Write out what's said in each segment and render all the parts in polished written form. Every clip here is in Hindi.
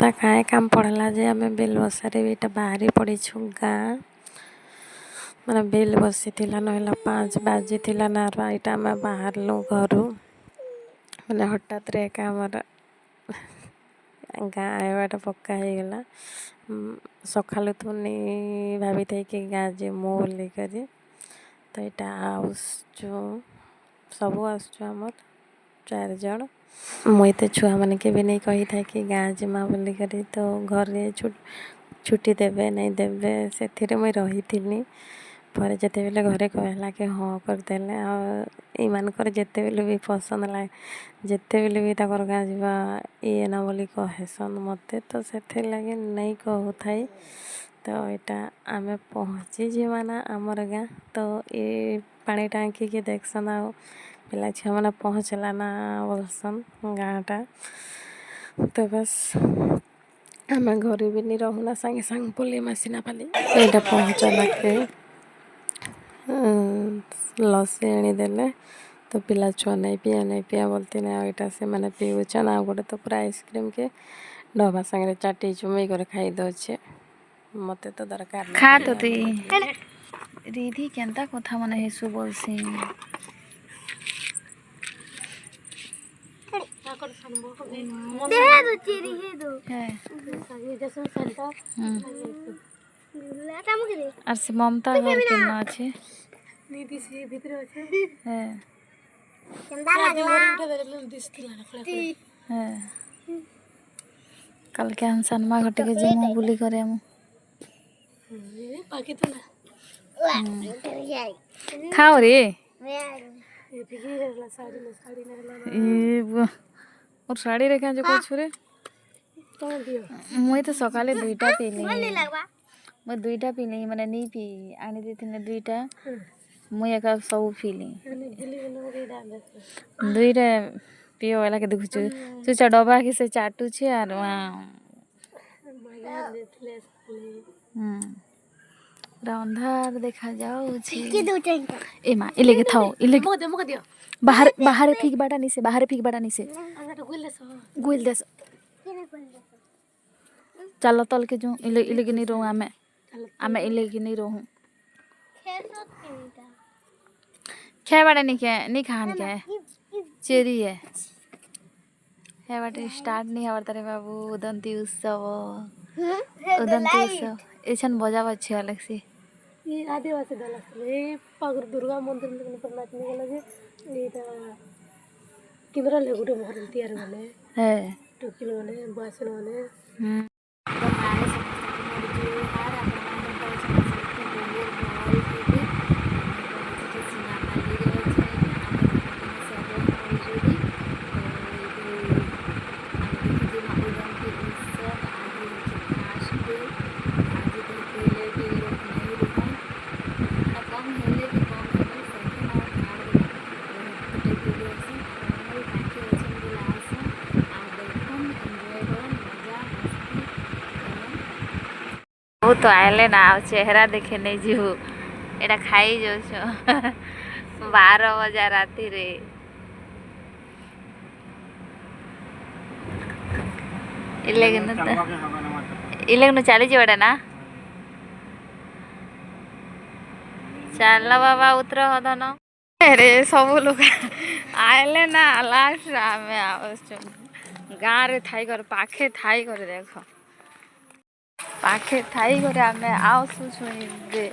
କଥା କାଏ କାମ ପଡ଼ିଲା ଯେ ଆମେ ବେଲ ବସାରେ ଏଇଟା ବାହାରି ପଡ଼ିଛୁ ଗାଁ ମାନେ ବେଲ ବସିଥିଲା ନହେଲା 5 ବାଜିଥିଲା ନା ଏଇଟା ଆମେ ବାହାରିଲୁ ଘରୁ ମାନେ ହଠାତ୍ରେ ଏକା ଆମର ଗାଁ ଆଇବାଟା ପକ୍କା ହେଇଗଲା। ସକାଳୁ ତୁନି ଭାବିଥାଏ କି ଗାଁ ଯିମୁ ବୋଲିକରି ତ ଏଇଟା ଆସୁଛୁ ସବୁ ଆସୁଛୁ ଆମର 4 ଜଣ। ମୁଁ ଏତେ ଛୁଆମାନେ କେବେ ନେଇ କହିଥାଏ କି ଗାଁ ଯିମା ବୋଲିକରି ତ ଘରେ ଛୁଟି ଦେବେ ନାଇଁ ଦେବେ ସେଥିରେ ମୁଇଁ ରହିଥିନି। ପରେ ଯେତେବେଳେ ଘରେ କହିଲା କି ହଁ କରିଦେଲେ ଆଉ ଏମାନଙ୍କର ଯେତେବେଳେ ବି ପସନ୍ଦ ଲାଗେ ଯେତେବେଳେ ବି ତାଙ୍କର ଗାଁ ଯିବା ଇଏ ନା ବୋଲି କହେସନ୍ ମୋତେ ତ ସେଥିର୍ଲାଗି ନେଇ କହୁଥାଏ। ତ ଏଇଟା ଆମେ ପହଞ୍ଚି ଯିମା ନା ଆମର ଗାଁ ତ ଏ ପାଣି ଟାଙ୍କିକି ଦେଖସନ୍ ଆଉ ପିଲା ଛୁଆମାନେ ପହଞ୍ଚିଲା ନା ବୋଲସନ୍ ଗାଁଟା ତ ବାସ୍ ଆମେ ଘରେ ବି ନି ରହୁନା ସାଙ୍ଗେ ସାଙ୍ଗେ ପଲେଇ ମାସିନା ପାଲି ଏଇଟା ପହଞ୍ଚଲାକେ ଲସି ଆଣିଦେଲେ ତ ପିଲା ଛୁଆ ନାଇଁ ପିଆ ବୋଲତିନି ଆଉ ଏଇଟା ସେମାନେ ପିଉଛନ୍ ଆଉ ଗୋଟେ ତ ପୁରା ଆଇସ୍କ୍ରିମ୍କେ ଡବା ସାଙ୍ଗରେ ଚାଟି ଚୁମେଇ କରି ଖାଇ ଦଉଛେ ମତେ ତ ଦରକାର ଖା ତ ତୁଇ ରିଧି କେନ୍ତା କଥା ମାନେ ହେସୁ ବୋଲସି আর সে মমতা ঘর কেন আছে दीदी से भीतर আছে হ্যাঁ কেন্দা লাগলা দিস্তিলা হ্যাঁ কালকে हम सनमा घटे के जेमु बुली करे हम बाकी तो ना खाओ रे ये फिकी साड़ी ना ये और साड़ी रे क्या जो कुछ रे तो दियो मुई तो सकाले 2टा पीली मैं 2टा पीली माने नहीं पी आनी देथिने 2टा मुई एका सब पीली 2टा पियो वाला के देखु चुचा डबा के से चाटू छे आर अंधार देखा जाऊ ए माँ इले के थाओ इले बाहर फिक बाटा निसे गुइल देस चलो तल के जो इले के नहीं रहूं आमे इले के नहीं रहूं खे बाटा नहीं खान के चेरी है बाटे स्टार्ट नहीं हवर तारे बाबू उदंती उत्सव एछन बजा अच्छे अलग से ये आदिवासी दल ये पागर दुर्गा मंदिर में पर नाचने के लगे ये किमरा ले गुटे मोहर तैयार वाले है टोकिल वाले बासन वाले तो आइले ना चेहरा देखे नहीं जीव एटा खाई जो 12 बजा राती रे इलेगन चली जावड़ा ना चल बाबा उतर हदन अरे सब लोग आइले ना लास्ट आमे गाँ रे थाई कर पाखे थाई कर देख पाखे थाई करे आमे आउसु छुई दे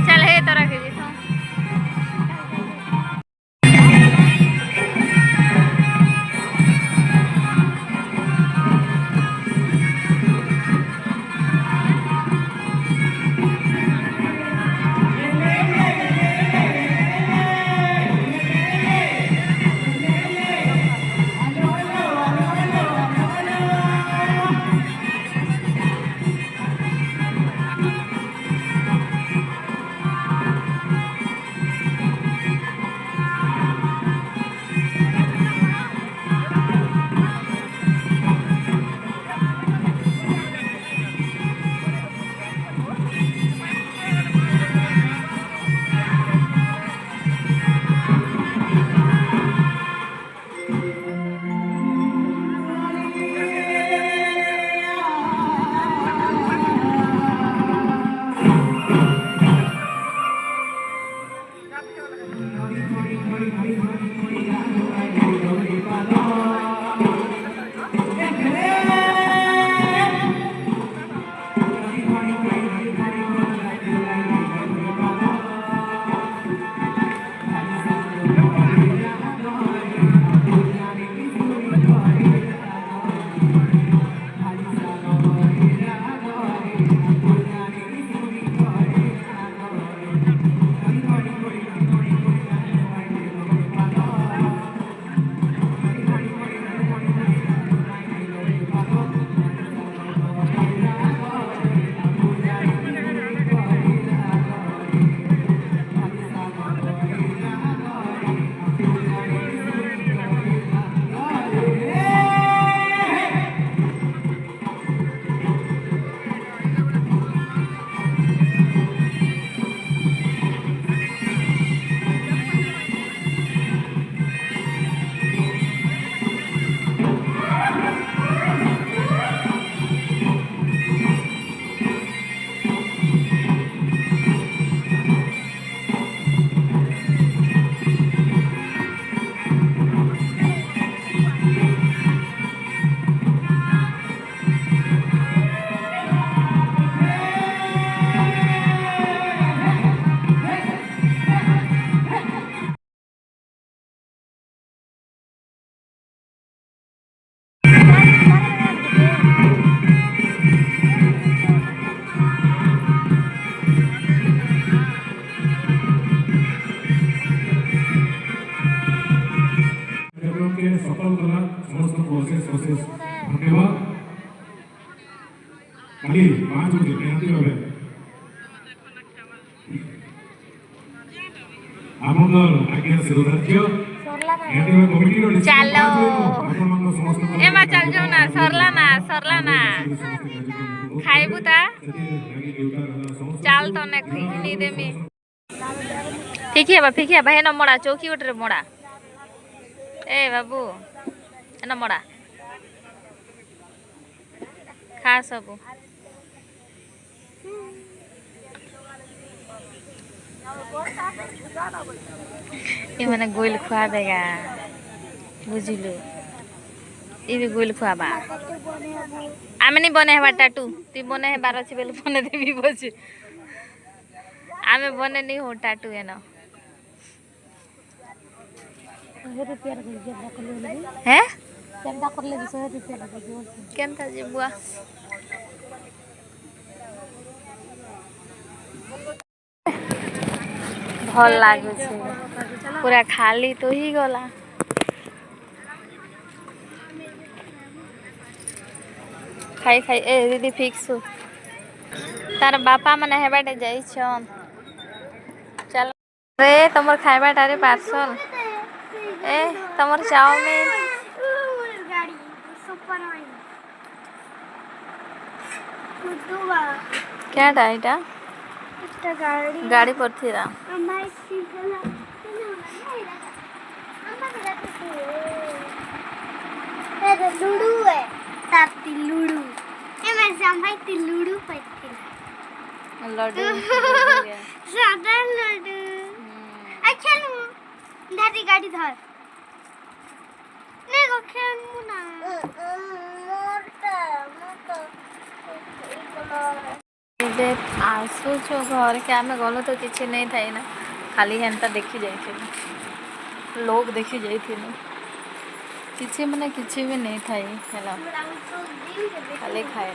चल हे तो रख दी तो सफल कला समस्त प्रोसेस प्रोसेस धन्यवाद खाली 5 बजे निहाती भावे आपनकर आज्ञा शिरोधार्य निहाती भावे कमिटी रो चलो आपनकर समस्त एमा चल जाऊ ना सरला ना खाइबु ता चाल तो ने खिनी देमी फिकी बा हे न मोड़ा चौकी उठरे मोड़ा ए बाबू एना मोड़ा खा सबू ये मैंने गोइल खुआ देगा बुझिलु ये भी गोइल खुआबा आमे नहीं बने है टाटू तू बने है 12 छी बेल बने देबी बजु आमे बने नहीं हो टाटू है ना हैं केनता करले 100 रुपया लगे केनता जी बुआ भल लागे छे पूरा खाली तो ही गला खाई खाई ए दीदी फिक्स तार बापा मैंने हेबाटे जाइछन चल रे तमर खाइबाटारे पार्सल ए तमर चाउमिन क्या इटा गाड़ी पर थी रा लुडू है ताती लुडू ए मैं समझती लुडू पत्ती लड्डू सादा लुडू अच्छा दादी गाड़ी धर नहीं गो खेल मुना जे आसु छो घर के आमे गलो तो किछि नहीं थाई ना खाली हेंता देखि जाइथिलु लोग देखि जाइथिलु किछि माने किछि भी नहीं थाई हैला खाली खाए